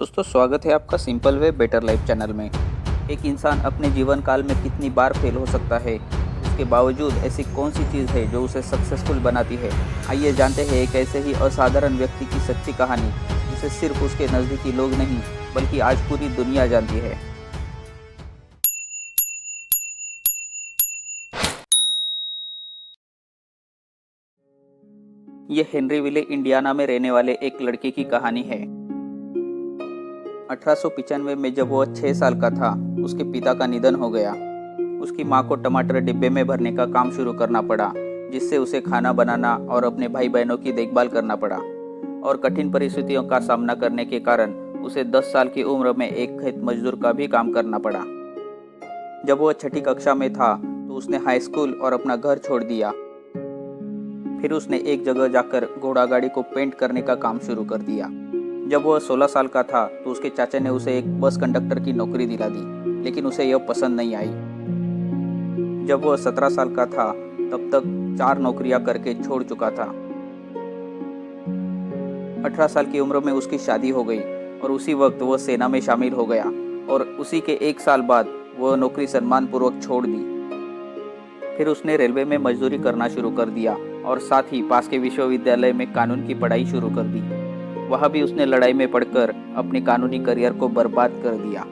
दोस्तों, स्वागत है आपका simple way better life channel में। एक इंसान अपने जीवन काल में कितनी बार फेल हो सकता है, उसके बावजूद ऐसी कौन सी चीज़ है जो उसे सक्सेसफुल बनाती है। आइए जानते हैं एक ऐसे ही असाधारण व्यक्ति की सच्ची कहानी, जिसे सिर्फ उसके नज़दीकी लोग नहीं बल्कि आज पूरी दुनिया जानती है। ये हेनरीविले इंडियाना में रहने वाले एक लड़के की कहानी है। 1895 में जब वो 6 साल का था, उसके पिता का निधन हो गया। उसकी माँ को टमाटर डिब्बे में भरने का काम शुरू करना पड़ा, जिससे उसे खाना बनाना और अपने भाई बहनों की देखभाल करना पड़ा। और कठिन परिस्थितियों का सामना करने के कारण उसे 10 साल की उम्र में एक खेत मजदूर का भी काम करना पड़ा। जब वह 6ठी कक्षा में था तो उसने हाई स्कूल और अपना घर छोड़ दिया। फिर उसने एक जगह जाकर घोड़ा गाड़ी को पेंट करने का काम शुरू कर दिया। जब वह 16 साल का था तो उसके चाचा ने उसे एक बस कंडक्टर की नौकरी दिला दी, लेकिन उसे यह पसंद नहीं आई। जब वह 17 साल का था तब तक 4 नौकरियां करके छोड़ चुका था। 18 साल की उम्र में उसकी शादी हो गई और उसी वक्त वह सेना में शामिल हो गया और उसी के 1 साल बाद वह नौकरी सम्मानपूर्वक छोड़ दी। फिर उसने रेलवे में मजदूरी करना शुरू कर दिया और साथ ही पास के विश्वविद्यालय में कानून की पढ़ाई शुरू कर दी। वहाँ भी उसने लड़ाई में पढ़कर अपने कानूनी करियर को बर्बाद कर दिया।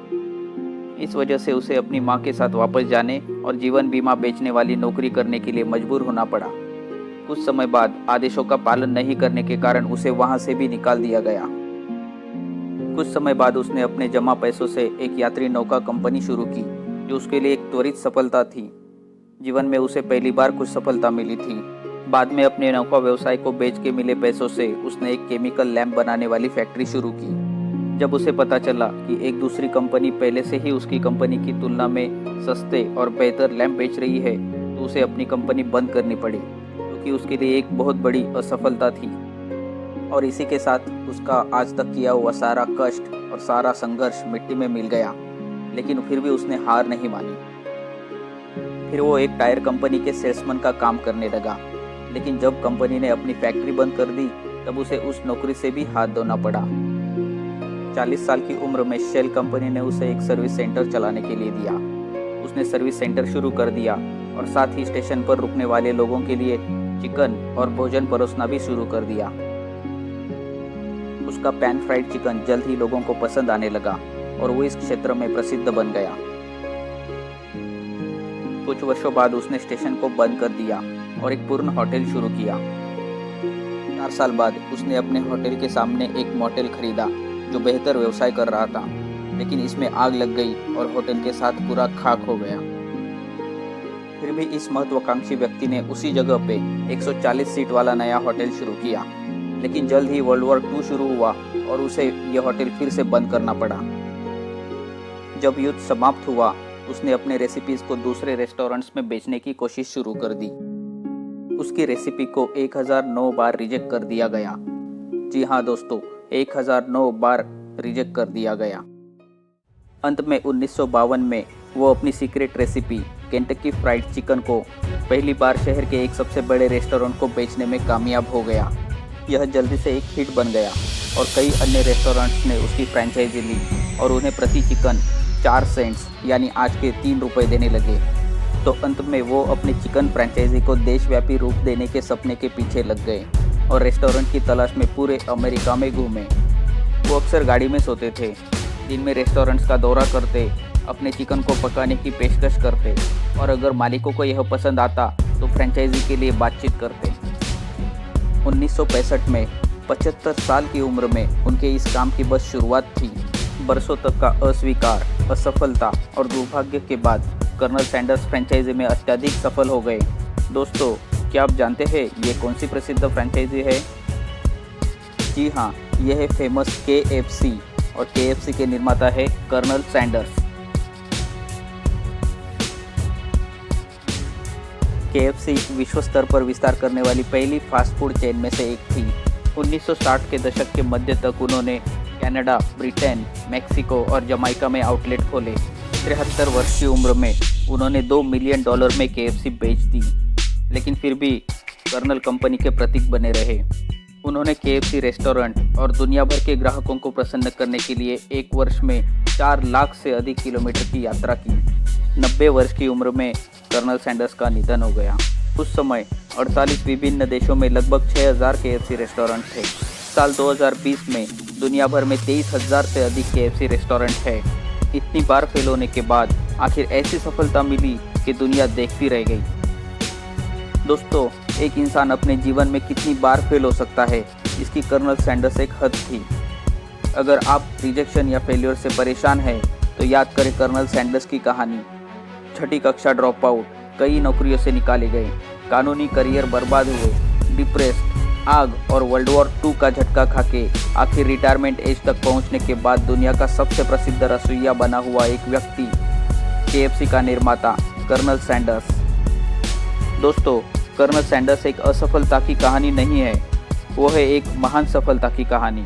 इस वजह से उसे अपनी माँ के साथ वापस जाने और जीवन बीमा बेचने वाली नौकरी करने के लिए मजबूर होना पड़ा। कुछ समय बाद आदेशों का पालन नहीं करने के कारण उसे वहाँ से भी निकाल दिया गया। कुछ समय बाद उसने अपने जमा पैसों से एक यात्री नौका कंपनी शुरू की, जो उसके लिए एक त्वरित सफलता थी। जीवन में उसे पहली बार कुछ सफलता मिली थी। बाद में अपने नौका व्यवसाय को बेच के मिले पैसों से उसने एक केमिकल लैंप बनाने वाली फैक्ट्री शुरू की। जब उसे पता चला कि एक दूसरी कंपनी पहले से ही उसकी कंपनी की तुलना में सस्ते और बेहतर लैंप बेच रही है, तो उसे अपनी कंपनी बंद करनी पड़ी, क्योंकि उसके लिए एक बहुत बड़ी असफलता थी। और इसी के साथ उसका आज तक किया हुआ सारा कष्ट और सारा संघर्ष मिट्टी में मिल गया। लेकिन फिर भी उसने हार नहीं मानी। फिर वो एक टायर कंपनी के सेल्समैन का काम करने लगा। लेकिन जब कंपनी ने अपनी फैक्ट्री बंद कर दी तब उसे उस नौकरी से भी हाथ धोना पड़ा। 40 साल की उम्र में शेल कंपनी ने उसे एक सर्विस सेंटर चलाने के लिए दिया। उसने सर्विस सेंटर शुरू कर दिया और साथ ही स्टेशन पर रुकने वाले लोगों के लिए चिकन और भोजन परोसना भी शुरू कर दिया। उसका पैन फ्राइड चिकन जल्द ही लोगों को पसंद आने लगा और वो इस क्षेत्र में प्रसिद्ध बन गया। कुछ वर्षों बाद उसने स्टेशन को बंद कर दिया और एक पूर्ण होटल शुरू किया। 4 साल बाद उसने अपने होटल के सामने एक मोटेल खरीदा, जो बेहतर व्यवसाय कर रहा था, लेकिन इसमें आग लग गई और होटल के साथ पूरा खाक हो गया। फिर भी इस महत्वाकांक्षी व्यक्ति ने उसी जगह पे 140 सीट वाला नया होटल शुरू किया, लेकिन जल्द ही वर्ल्ड वॉर 2 शुरू हुआ और उसे यह होटल फिर से बंद करना पड़ा। जब युद्ध समाप्त हुआ, उसने अपने रेसिपीज को दूसरे रेस्टोरेंट्स में बेचने की कोशिश शुरू कर दी। उसकी रेसिपी को 1009 बार रिजेक्ट कर दिया गया। जी हाँ दोस्तों, 1009 बार रिजेक्ट कर दिया गया। अंत में 1952 में वो अपनी secret recipe Kentucky fried chicken को पहली बार शहर के एक सबसे बड़े रेस्टोरेंट को बेचने में कामयाब हो गया। यह जल्दी से एक हिट बन गया और कई अन्य रेस्टोरेंट्स ने उसकी फ्रेंचाइजी ली और उन्हें प्रति चिकन 4 सेंट्स यानी आज के 3 रुपये देने लगे। तो अंत में वो अपनी चिकन फ्रेंचाइजी को देशव्यापी रूप देने के सपने के पीछे लग गए और रेस्टोरेंट की तलाश में पूरे अमेरिका में घूमे। वो अक्सर गाड़ी में सोते थे, दिन में रेस्टोरेंट्स का दौरा करते, अपने चिकन को पकाने की पेशकश करते और अगर मालिकों को यह पसंद आता तो फ्रेंचाइजी के लिए बातचीत करते। 1965 में 75 साल की उम्र में उनके इस काम की बस शुरुआत थी। बरसों तक का अस्वीकार, असफलता और दुर्भाग्य के बाद कर्नल सैंडर्स फ्रेंचाइजी में अत्यधिक सफल हो गए। दोस्तों, क्या आप जानते हैं ये कौन सी प्रसिद्ध फ्रेंचाइजी है? जी हाँ, यह है फेमस KFC और KFC के निर्माता है कर्नल सैंडर्स। KFC विश्व स्तर पर विस्तार करने वाली पहली फास्ट फूड चेन में से एक थी। 1960 के दशक के मध्य तक उन्होंने कनाडा, ब्रिटेन, मेक्सिको और जमाइका में आउटलेट खोले। 73 वर्ष की उम्र में उन्होंने $2 मिलियन में KFC बेच दी, लेकिन फिर भी कर्नल कंपनी के प्रतीक बने रहे। उन्होंने KFC रेस्टोरेंट और दुनिया भर के ग्राहकों को प्रसन्न करने के लिए एक वर्ष में 4 लाख से अधिक किलोमीटर की यात्रा की। 90 वर्ष की उम्र में कर्नल सैंडर्स का निधन हो गया। उस समय 48 विभिन्न देशों में लगभग 6000 KFC रेस्टोरेंट थे। साल 2020 में दुनिया भर में 23,000 से अधिक KFC रेस्टोरेंट है। इतनी बार फेल होने के बाद आखिर ऐसी सफलता मिली कि दुनिया देखती रह गई। दोस्तों, एक इंसान अपने जीवन में कितनी बार फेल हो सकता है, इसकी कर्नल सैंडर्स एक हद थी। अगर आप रिजेक्शन या फेल्योर से परेशान हैं तो याद करें कर्नल सैंडर्स की कहानी। छठी कक्षा ड्रॉप आउट, कई नौकरियों से निकाले गए, कानूनी करियर बर्बाद हुए, डिप्रेस्ड, आग और वर्ल्ड वॉर 2 का झटका खाके आखिर रिटायरमेंट एज तक पहुंचने के बाद दुनिया का सबसे प्रसिद्ध रसोइया बना हुआ एक व्यक्ति, KFC का निर्माता कर्नल सैंडर्स। दोस्तों, कर्नल सैंडर्स एक असफलता की कहानी नहीं है, वो है एक महान सफलता की कहानी।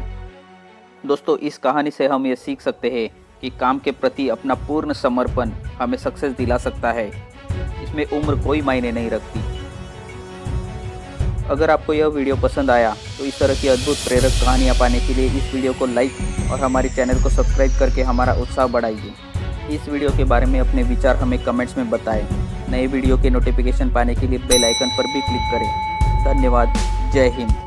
दोस्तों, इस कहानी से हम ये सीख सकते हैं कि काम के प्रति अपना पूर्ण समर्पण हमें सक्सेस दिला सकता है। इसमें उम्र कोई मायने नहीं रखती। अगर आपको यह वीडियो पसंद आया तो इस तरह की अद्भुत प्रेरक कहानियाँ पाने के लिए इस वीडियो को लाइक और हमारे चैनल को सब्सक्राइब करके हमारा उत्साह बढ़ाइए। इस वीडियो के बारे में अपने विचार हमें कमेंट्स में बताएं। नए वीडियो के नोटिफिकेशन पाने के लिए बेल आइकन पर भी क्लिक करें। धन्यवाद। जय हिंद।